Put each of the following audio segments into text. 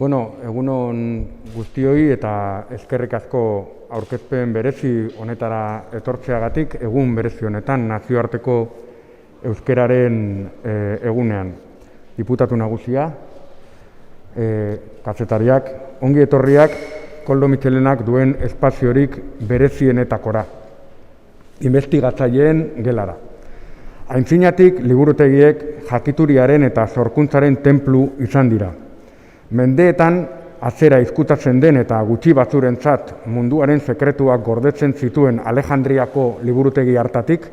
Egunon guztioi eta eskerrik asko aurkezpen berezi honetara etortzeagatik, egun berezi honetan nazioarteko euskararen egunean. Diputatu nagusia, kazetariak, ongi etorriak Koldo Mitxelenak duen espaziorik berezienetakora, investigatzaileen gelara. Aintzinatik liburutegiek jakituriaren eta sorkuntzaren tenplu izan dira. Mendeetan atzera izkutatzen den eta gutxi batzurentzat munduaren sekretuak gordetzen zituen Alejandriako liburutegi hartatik,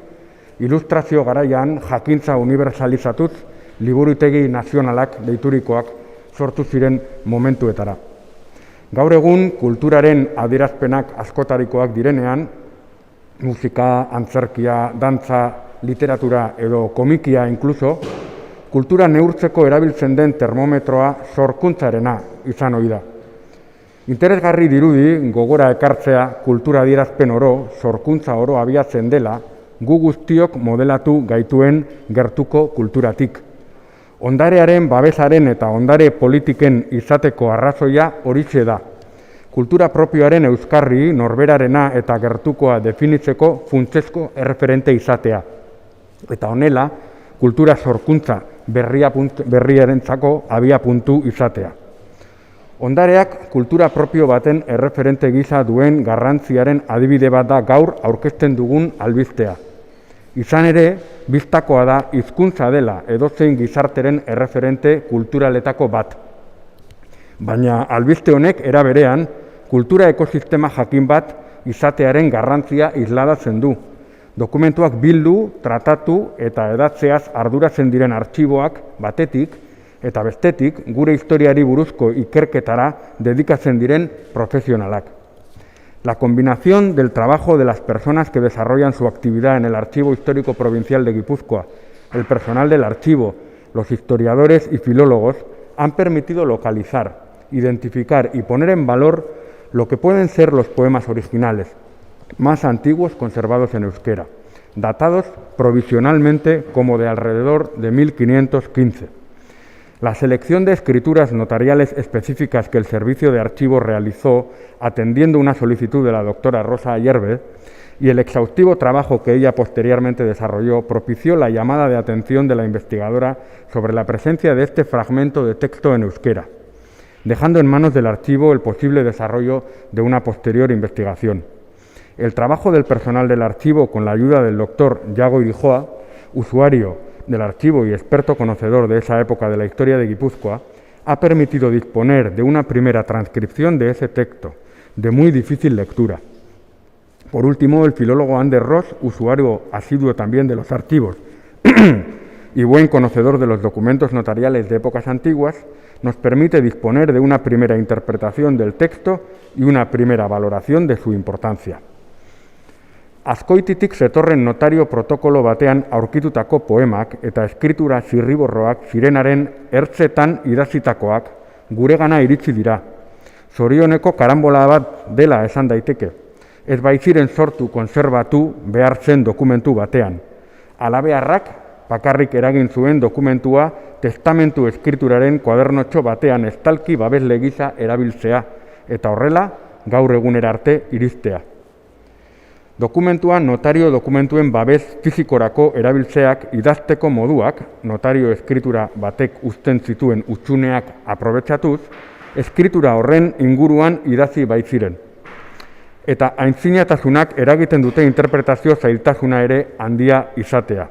ilustrazio garaian jakintza unibertsalizatuz liburutegi nazionalak deiturikoak sortu ziren momentuetara. Gaur egun kulturaren adierazpenak askotarikoak direnean, musika, antzerkia, dantza, literatura edo komikia inkluso, kultura neurtzeko erabiltzen den termometroa sorkuntzarena izan ohi da. Interesgarri dirudi gogora ekartzea kultura adierazpen oro, sorkuntza oro abiatzen dela, gu guztiok modelatu gaituen gertuko kulturatik. Ondarearen babesaren eta ondare politiken izateko arrazoia horixe da. Kultura propioaren euskarri, norberarena eta gertukoa definitzeko funtsezko erreferente izatea. Eta honela, kultura sorkuntza berriarentzako abia puntu izatea. Ondareak kultura propio baten erreferente gisa duen garrantziaren adibide bat da gaur aurkezten dugun albistea. Izan ere, bistakoa da hizkuntza dela edozein gizarteren erreferente kulturaletako bat. Baina albiste honek era berean, kultura ekosistema jakin bat izatearen garrantzia isladatzen du. Dokumentuak bildu, tratatu eta edatzeaz arduratzen diren artxiboak batetik eta bestetik gure historiari buruzko ikerketara dedikatzen diren profesionalak. La combinación del trabajo de las personas que desarrollan su actividad en el Archivo Histórico Provincial de Guipúzcoa, el personal del archivo, los historiadores y filólogos han permitido localizar, identificar y poner en valor lo que pueden ser los poemas originales, más antiguos conservados en euskera, datados provisionalmente como de alrededor de 1515. La selección de escrituras notariales específicas que el Servicio de Archivos realizó atendiendo una solicitud de la doctora Rosa Ayerbe y el exhaustivo trabajo que ella posteriormente desarrolló propició la llamada de atención de la investigadora sobre la presencia de este fragmento de texto en euskera, dejando en manos del archivo el posible desarrollo de una posterior investigación. El trabajo del personal del archivo con la ayuda del doctor Yago Irijoa, usuario del archivo y experto conocedor de esa época de la historia de Guipúzcoa, ha permitido disponer de una primera transcripción de ese texto, de muy difícil lectura. Por último, el filólogo Ander Ross, usuario asiduo también de los archivos y buen conocedor de los documentos notariales de épocas antiguas, nos permite disponer de una primera interpretación del texto y una primera valoración de su importancia. Azkoititik zetorren notario protokolo batean aurkitutako poemak eta eskritura zirriborroak zirenaren ertzetan idazitakoak guregana iritsi dira. Zorioneko karambola bat dela esan daiteke. Ez baitziren sortu konserbatu behar zen dokumentu batean. Halabeharrak bakarrik eragin zuen dokumentua testamentu eskrituraren kuadernotxo batean estalki babesle gisa erabiltzea eta horrela gaur egunera arte iristea. Dokumentua notario dokumentuen babes fizikorako erabiltzeak idazteko moduak, notario eskritura batek uzten zituen hutsuneak aprobetxatuz, eskritura horren inguruan idazi baitziren. Eta aintzinatasunak eragiten dute interpretazio zailtasuna ere handia izatea.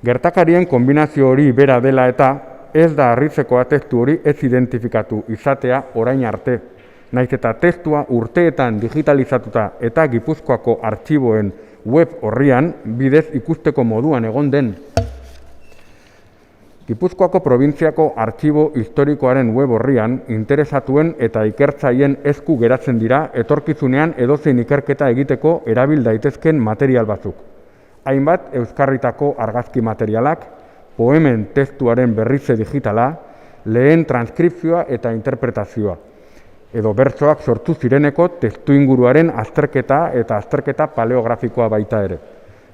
Gertakarien kombinazio hori bera dela eta ez da harritzekoa testu hori ez identifikatu izatea orain arte. Naiz eta testua urteetan digitalizatuta eta Gipuzkoako artxiboen web horrian bidez ikusteko moduan egon den. Gipuzkoako probintziako artxibo historikoaren web horrian interesatuen eta ikertzaien esku geratzen dira etorkizunean edozein ikerketa egiteko erabil daitezken material batzuk. Hainbat euskarritako argazki materialak, poemen testuaren berritze digitala, lehen transkripzioa eta interpretazioa, edo bertsoak sortu zireneko testu inguruaren azterketa eta azterketa paleografikoa baita ere.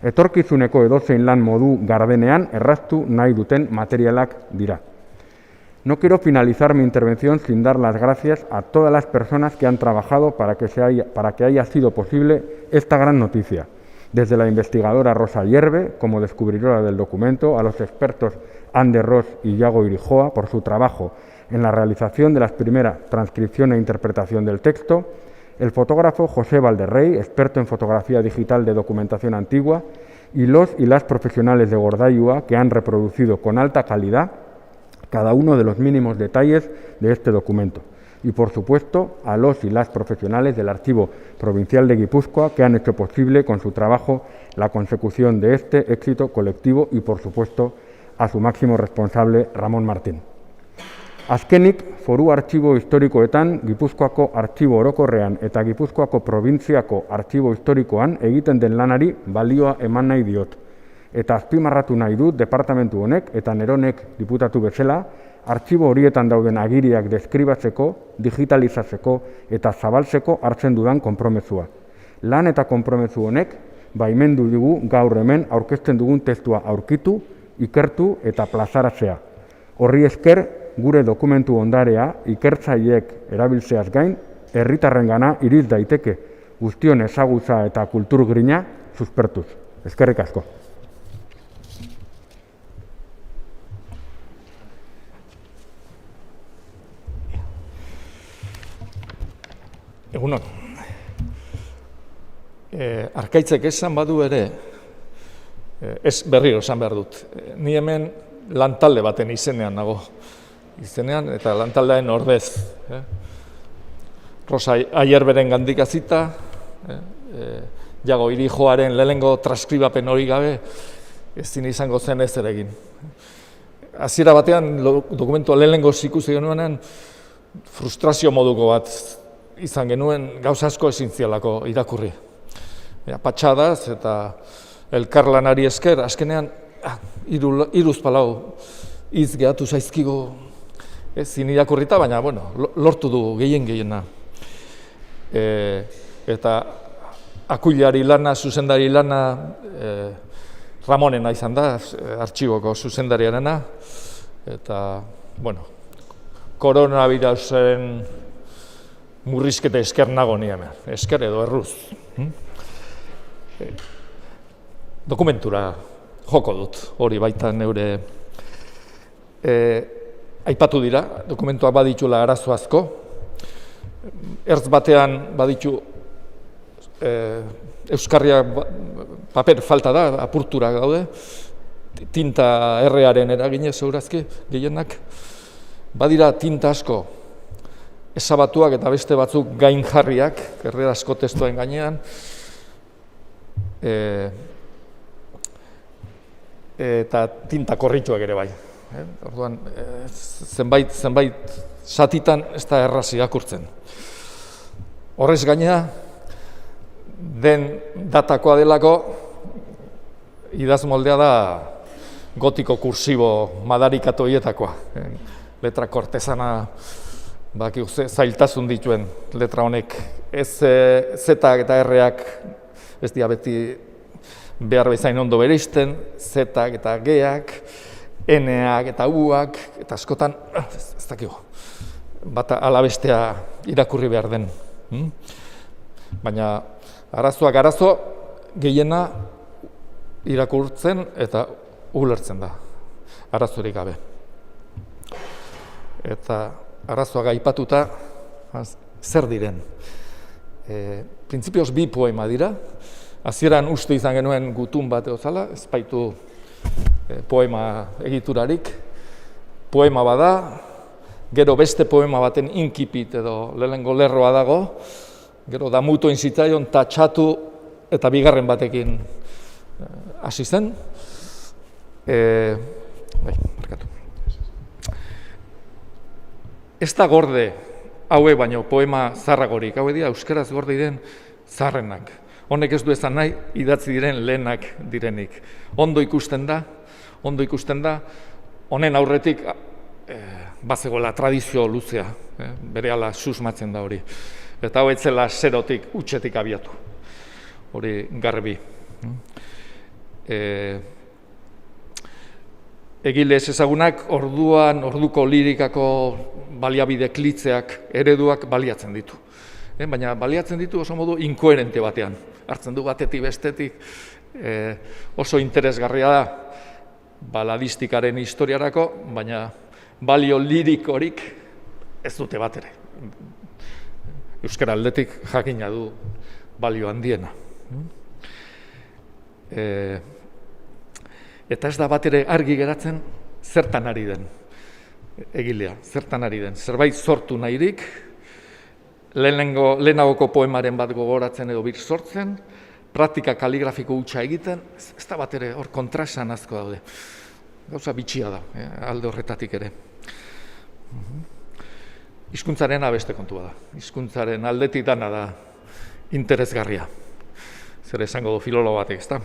Etorkizuneko edozein lan modu gardenean erraztu nahi duten materialak dira. No quiero finalizar mi intervención sin dar las gracias a todas las personas que han trabajado para que haya sido posible esta gran noticia. Desde la investigadora Rosa Hierve, como descubridora del documento, a los expertos Ander Ross y Iago Irijoa por su trabajo en la realización de la primera transcripción e interpretación del texto, el fotógrafo José Valderrey, experto en fotografía digital de documentación antigua, y los y las profesionales de Gordaiua que han reproducido con alta calidad cada uno de los mínimos detalles de este documento. Y, por supuesto, a los y las profesionales del Archivo Provincial de Guipúzcoa que han hecho posible con su trabajo la consecución de este éxito colectivo y, por supuesto, a su máximo responsable, Ramón Martín. Azkenik, foru artxibo historikoetan, Gipuzkoako Artxibo Orokorrean eta Gipuzkoako Probintziako Artxibo Historikoan egiten den lanari balioa eman nahi diot. Eta azpimarratu nahi dut departamentu honek eta neronek diputatu bezala, artxibo horietan dauden agiriak deskribatzeko, digitalizatzeko eta zabaltzeko hartzen dudan konpromezua. Lan eta konpromezu honek baimendu dugu gaur hemen aurkezten dugun testua aurkitu, ikertu eta plazaratzea. Horri esker, gure dokumentu ondarea ikertzaileek erabiltzeaz gain, herritarrengana iriz daiteke guztion ezagutza eta kulturgrina suspertuz. Eskerrik asko. Egunon, Arkaitzek esan badu ere, ez berriro esan behar dut. Ni hemen lantalde baten izenean nago. Izenean eta lantaldearen ordez. Rosa Hierberen gandik azita, Iago Irijoaren lehenengo transkribapen hori gabe, ezin izango zen ez ere egin. Hasiera batean, dokumentua lehenengo ikusi genuenean, frustrazio moduko bat izan genuen gauza asko ezin zielako irakurri. Patxadaz eta elkarlanari esker, azkenean hiruz palau hitz gehatu zaizkigu ezin irakurrita, baina lortu du gehiena. Eta akuilari lana, zuzendari lana, Ramonena izan da, artxiboko zuzendariarena, eta, koronavirusen murrizketa esker nago ni hemen, esker edo erruz. Dokumentura joko dut, hori baita neure aipatu dira, dokumentuak baditula arazo asko, ertz batean baditu euskarria paper falta da, apurtura gaude, tinta errearen eraginez segurazki gehienak, badira tinta asko, ezabatuak eta beste batzuk gain jarriak, erderazko testuaren gainean, eta tinta korrituak ere bai. Orduan, zenbait satitan ez da erraz irakurtzen. Horrez gainera, den datakoa delako, idazmoldea da gotiko kursibo madarikatu hietakoa. Letra kortesana, zailtasun dituen letra honek, ez zetak eta erreak ez dira beti behar bezain ondo bereizten, zetak eta geak, eneak eta uak, eta askotan, ez dakigu, bata alabestea irakurri behar den. Baina arazoak arazo gehiena irakurtzen eta ulertzen da, arazorik gabe. Eta arazoak aipatuta, zer diren? Printzipioz bi poema dira, hasieran uste izan genuen gutun bat eozala, ez baitu poema egiturarik, poema bada, gero beste poema baten inkipit edo lehenengo lerroa dago, gero damutu inzitzaion tatxatu eta bigarren batekin hasi zen. Ez da gorde hauek baino poema zaharragorik, hauek dira euskaraz gorde diren zaharrenak. Honek ez du esan nahi idatzi diren lehenak direnik. Ondo ikusten da, honen aurretik bazegoela tradizio luzea, berehala susmatzen da hori. Eta hau etzela zerotik, utxetik abiatu, hori garbi. egile ez ezagunak orduko lirikako baliabide klitzeak, ereduak baliatzen ditu. Baina baliatzen ditu oso modu inkoherente batean. Hartzen du batetik bestetik, oso interesgarria da baladistikaren historiarako, baina balio lirikorik ez dute bat ere. Euskara aldetik jakina du balio handiena. Eta ez da bat ere argi geratzen zertan ari den egilea, zertan ari den. Zerbait sortu nahirik, lehenagoko poemaren bat gogoratzen edo bir sortzen, praktika kaligrafiko hutsa egiten, ez da bat ere hor kontraesan asko daude. Gauza bitxia da, alde horretatik ere. Hizkuntzaren beste kontua da. Hizkuntzaren aldetik dana da interesgarria. Zer esango du filologo batek, ezta?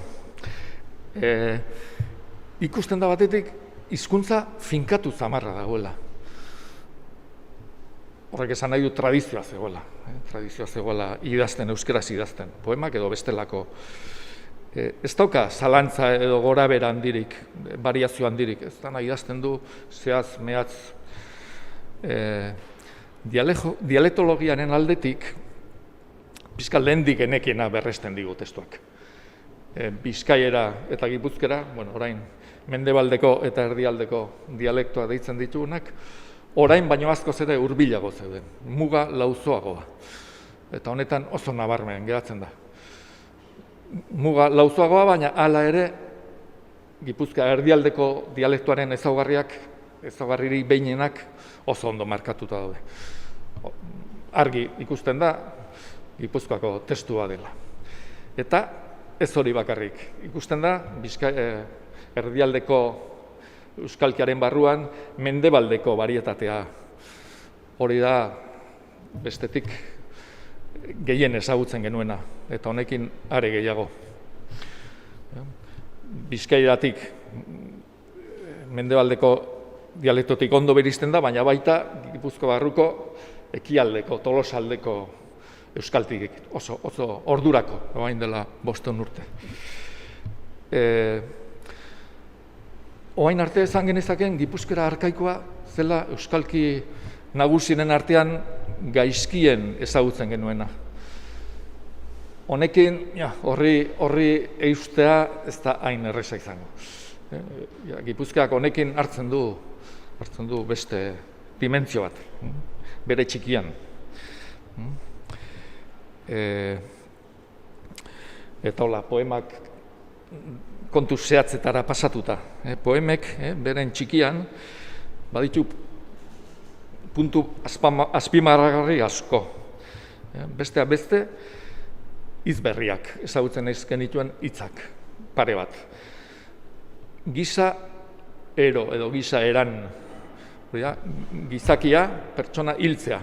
Ikusten da batetik, hizkuntza finkatu zamarra dagoela. Horrek esan nahi du tradizioa zegoela. Tradizioa zegoela idazten, euskaraz idazten. Poemak edo bestelako. Ez dauka zalantza edo gorabera handirik, variazio handirik. Ez dana idazten du, zehaz, mehatz. Dialektologiaren aldetik, pixka lehendik enekiena berresten digu testuak. Bizkaiera eta Gipuzkera, orain mendebaldeko eta erdialdeko dialektoa deitzen ditugunak, orain baino askoz ere hurbilago zeuden, muga lauzoagoa. Eta honetan oso nabarmen geratzen da. Muga lauzoagoa, baina hala ere Gipuzkoa erdialdeko dialektoaren ezaugarririk behinenak oso ondo markatuta daude. Argi ikusten da Gipuzkoako testua dela. Eta ez hori bakarrik. Ikusten da erdialdeko euskalkiaren barruan mendebaldeko varietatea. Hori da bestetik gehien ezagutzen genuena, eta honekin are gehiago. Bizkairatik mendebaldeko dialektotik ondo berizten da, baina baita Gipuzko barruko ekialdeko, tolosaldeko euskaltik oso ordurako, orain dela 5 urte. Orain arte esan genezaken Gipuzkera arkaikoa zela euskalki nagusien artean gaizkien ezagutzen genuena. Honekin horri eustea ez da hain erreza izango. Gipuzkoak honekin hartzen du beste dimentsio bat, bere txikian. Eta hola, poemak kontu zehatzetara pasatuta. Poemek, beren txikian, baditu puntu azpimarragarri asko. Besteak beste, hitz berriak ezagutzen ez genituen hitzak, pare bat. Giza ero edo giza eran, gizakia pertsona hiltzea,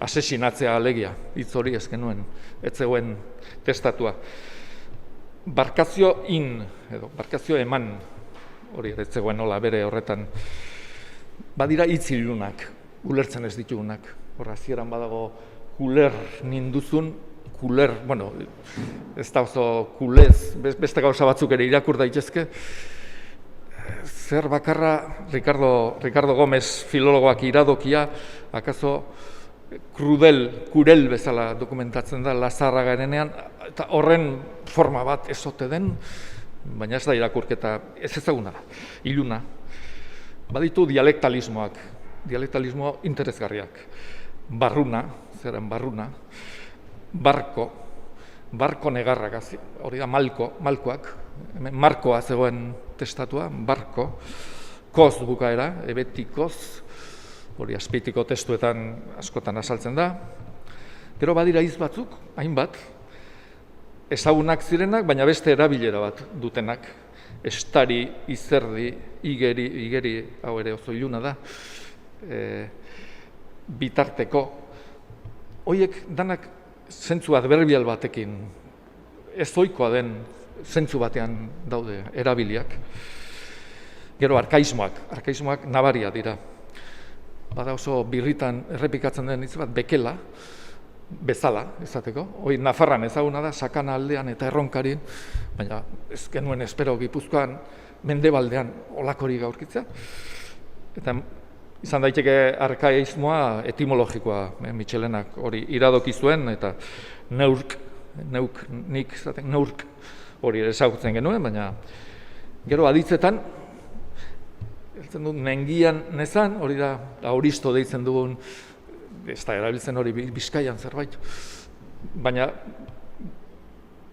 asesinatzea alegia, hitz hori ez genuen, ez zegoen testatua. Barkazio in, edo barkazio eman, hori ez zegoen nola bere horretan, badira hitz ilunak, ulertzen ez ditugunak. Horra, zieran badago kuler ninduzun, kuler, ez da oso kulez, beste gauza batzuk ere irakur daitezke. Zer bakarra, Ricardo Gómez filologoak iradokia, akaso kurel bezala dokumentatzen da Lazarraga garenean, eta horren forma bat ez ote den, baina ez da irakurketa, ez ezaguna da, iluna. Baditu dialektalismo interesgarriak. Barruna, zeren barruna, barko negarrak, hori da malkoak, markoa zegoen testatua, barko, koz bukaera, ebetikoz, hori azpeitiko testuetan askotan azaltzen da. Gero badira hitz batzuk, hainbat, ezagunak zirenak, baina beste erabilera bat dutenak. Estari, izerdi, igeri, hau ere oso iluna da, bitarteko. Horiek danak zentzu adberbial batekin, ez ohikoa den zentzu batean daude erabiliak. Gero arkaismoak nabaria dira. Bada oso birritan errepikatzen den hitz bat, bekela. bezala, esateko. Hoi Nafarran ezaguna da, Sakana aldean eta Erronkarin, baina ez genuen espero Gipuzkoan mendebaldean olakorik aurkitzea. Eta izan daiteke arkaismoa etimologikoa, Mitxelenak hori iradoki zuen, eta neurk hori ezagutzen genuen, baina gero aditzetan, nengian nezan, hori da auristo deitzen dugun, ez da erabiltzen hori Bizkaian zerbait, baina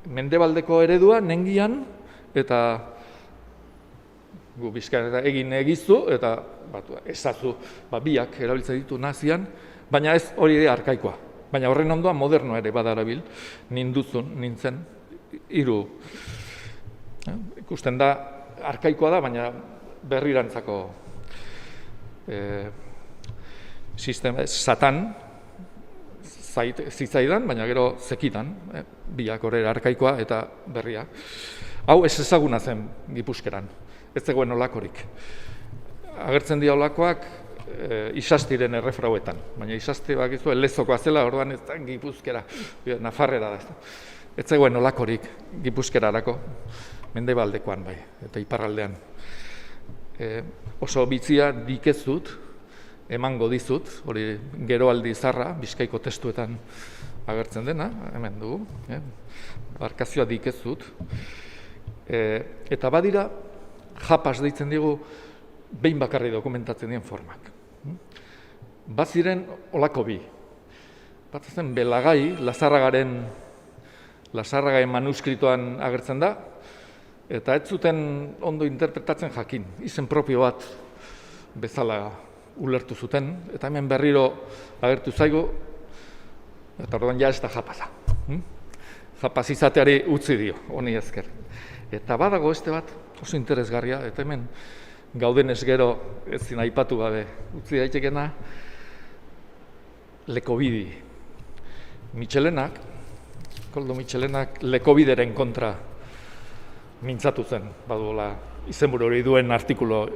mendebaldeko eredua nengian, eta gu Bizkaian egin egizu, eta ezazu biak erabiltzen ditu nazian, baina ez hori arkaikoa. Baina horren ondoan modernoa ere badarabil, nintzen, hiru. Ikusten da, arkaikoa da, baina berrirantzako sistema, satan zitzaidan, baina gero zekidan, biak horrela arkaikoa eta berria. Hau ez ezaguna zen Gipuzkeran, ez zegoen olakorik. Agertzen dira olakoak Isastiren errefrauetan, baina Isasti bakizu Lezokoa zela, orduan ez da Gipuzkera, Nafarrera da. Ez zegoen olakorik Gipuzkerarako, mendebaldekoan bai, eta iparraldean. Oso bitzia dikezut, emango dizut, hori geroaldi zarra, Bizkaiko testuetan agertzen dena, hemen dugu, barkazioa dikezut. Eta badira, japas deitzen digu, behin bakarri dokumentatzen dien formak. Baziren olako bi. Bat zen Belagai, Lazarragaen manuskritoan agertzen da, eta ez zuten ondo interpretatzen jakin, izen propio bat bezala ulertu zuten, eta hemen berriro agertu zaigu, eta orduan ja ez da japasa. Japaz izateari utzi dio, honi ezker. Eta badago este bat oso interesgarria, eta hemen gaudenez gero ezin aipatu gabe utzi daitekena, Lekobidi. Mitxelenak, Koldo Mitxelenak Lekobideren kontra mintzatu zen, baduela izenburu hori duen artikulo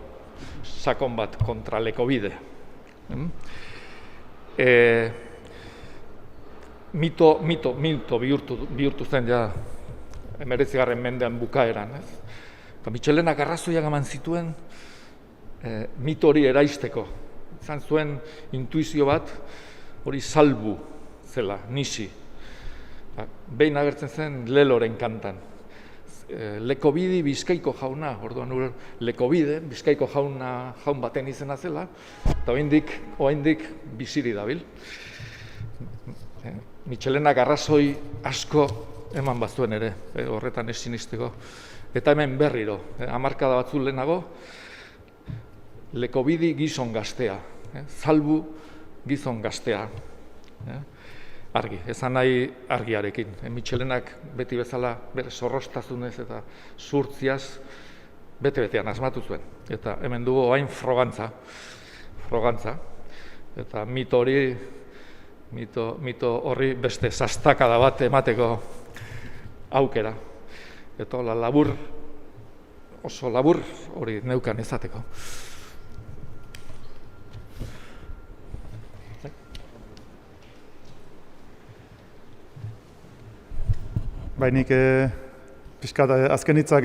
sakon bat kontra Lekobide. Mito bihurtu zen ja 19. mendean bukaeran. Eta Mitxelenak arrazoiak eman zituen mito hori eraisteko. Izan zuen intuizio bat hori salbu zela, nisi. Behin agertzen zen Leloren kantan. Lekobidi Bizkaiko jauna, orduan Lekobide, Bizkaiko jaun baten izena zela, eta oraindik biziri dabil. Mitxelenak arrazoi asko eman bazuen ere, horretan ez sinisteko. Eta hemen berriro, hamarkada batzu lehenago, Lekobidi gizon gaztea, salbu gizon gaztea. Argi, ezan nahi argiarekin. Mitxelenak beti bezala bere zorrostazunez eta zurtziaz bete-betean asmatu zuen. Eta hemen dugu hain frogantza. Eta mito horri beste sastakada bat emateko aukera. Eta oso labur hori neukan ezateko. Nik pixkat azken hitzak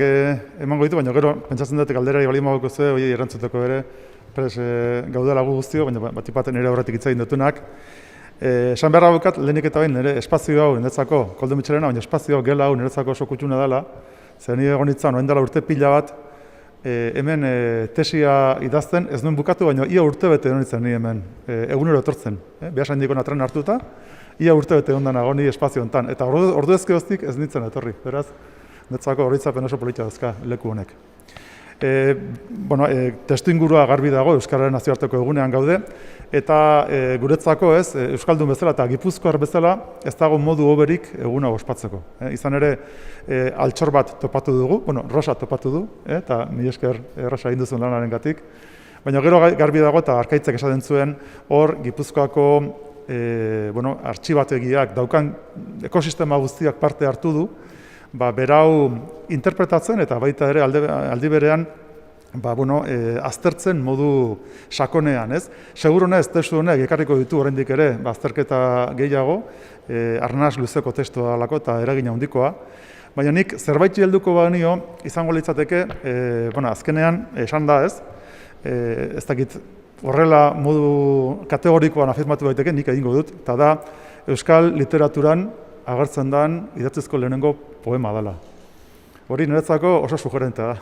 emango ditu, baina gero pentsatzen dut galderari bali magoko zuen, hori erantzuteko ere, gaudela gu guztio, baina batipaten ere horretik hitz egin dutunak. Esan beharra bukat, lehenik eta bain, nire espazio hau niretzako, Koldo Mitxelena, baina espazio gela hau niretzako oso kutsuna dela, zer nire egon nintzen, orain dela urte pila bat, hemen tesia idazten, ez nuen bukatu, baina ia urte bete egon nintzen nire hemen, egunero etortzen, behasain dikon atren hartuta, ia urte bete ondan agoni espazio honetan, eta ordu ezkeoztik ez nintzen etorri, beraz, netzako horitzapen oso politia dazka leku honek. Testu ingurua garbi dago, Euskararen nazioarteko egunean gaude, eta guretzako ez, Euskaldun bezala eta Gipuzkoar bezala, ez dago modu hoberik eguna ospatzeko. Izan ere, altxor bat topatu dugu, Rosa topatu du, eta mila esker Rosa egin duzun lanaren gatik, baina gero garbi dago eta Arkaitzek esaten zuen, hor Gipuzkoako artxibategiak daukan ekosistema guztiak parte hartu du, berau interpretatzen eta baita ere aldi berean aztertzen modu sakonean, ez? Segurunez, testu honek ekarriko ditu oraindik ere, azterketa gehiago, arnas luzeko testua dalako eta eragina handikoa. Baina nik zerbaiti helduko banio izango litzateke, azkenean esan da, ez? Ez dakit horrela modu kategorikoan afirmatu daiteke, nik egingo dut, eta da euskal literaturan agertzen den idatzizko lehenengo poema dela. Hori niretzako oso sugerentea da.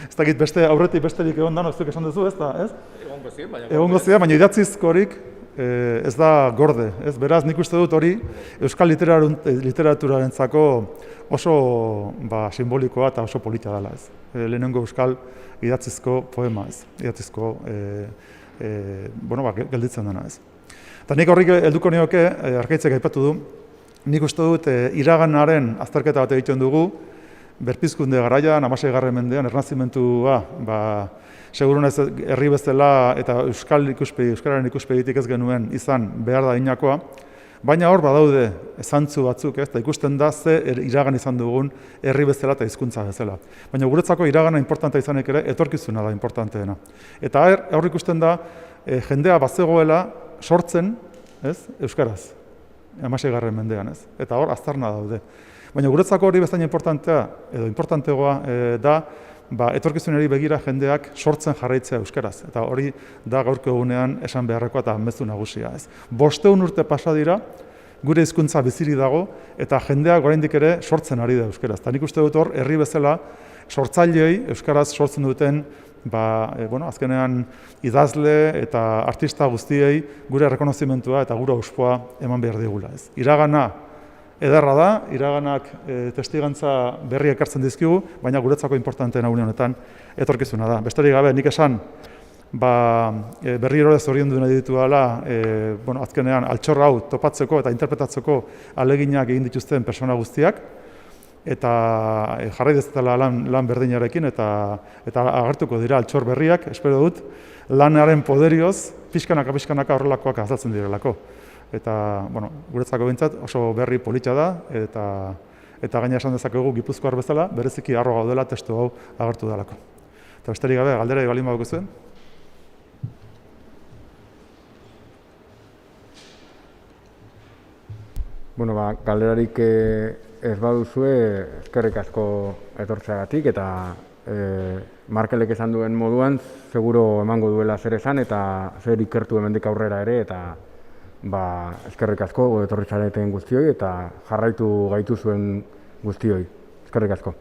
Ez dakit aurretik besterik egon dan, ez duk esan duzu, ez da, ez? Egongo ziren, baina idatzizkorik ez da gorde. Ez? Beraz, nik uste dut hori euskal literaturarentzako oso simbolikoa eta oso polita dela, ez? Lehenengo euskal idatzizko poema, ez? Idatzizko, gelditzen dena, ez? Eta nik horrik helduko nioke, Arkaitzek aipatu du, nik uste dut iraganaren azterketa bat egiten dugu, berpizkunde garaian, 16. mendean, ernazimentua, segurunez herri bezala eta euskararen ikuspegitik ez genuen izan behar da inakoa, baina hor badaude zantzu batzuk, eta ikusten da ze iragan izan dugun herri bezala eta hizkuntza bezala. Baina guretzako iragana importantea izanek ere, etorkizuna da importanteena. Eta hor ikusten da, jendea bazegoela sortzen, ez, euskaraz, 16. mendean, ez? Eta hor aztarna daude. Baina guretzako hori bezain importantea, edo importantegoa da, etorkizunari begira jendeak sortzen jarraitzea euskaraz. Eta hori da gaurko egunean esan beharrekoa eta mezu nagusia. 500 urte pasa dira, gure hizkuntza bizirik dago, eta jendeak oraindik ere sortzen ari da euskaraz. Eta nik uste dut hor, herri bezala, sortzaileei euskaraz sortzen duten, azkenean idazle eta artista guztiei gure errekonozimentua eta gure auspoa eman behar digula. Iragana ederra da, iraganak testigantza berri ekartzen dizkigu, baina guretzako importanteena une honetan etorkizuna da. Besterik gabe, nik esan, berriro zoriondu nahi ditu dela, azkenean altxor hau topatzeko eta interpretatzeko ahaleginak egin dituzten persona guztiak, eta jarrai dezatela lan berdinarekin, eta agertuko dira altxor berriak, espero dut, lanaren poderioz, pixkanaka horrelakoak azaltzen direlako. Eta, guretzako bintzat oso berri politxa da, eta gaina esan dezakegu Gipuzkoar bezala, bereziki harro gaudela testu hau agertu delako. Eta besterik gabe, galdera balin baduko zuen? Galderarik ez baduzue, eskerrik asko etortzeagatik, eta Markelek esan duen moduan, seguro emango duela zer esan, eta zer ikertu hemendik aurrera ere, eta eskerrik asko etorri zareten guztioi eta jarraitu gaituzuen guztioi. Eskerrik asko.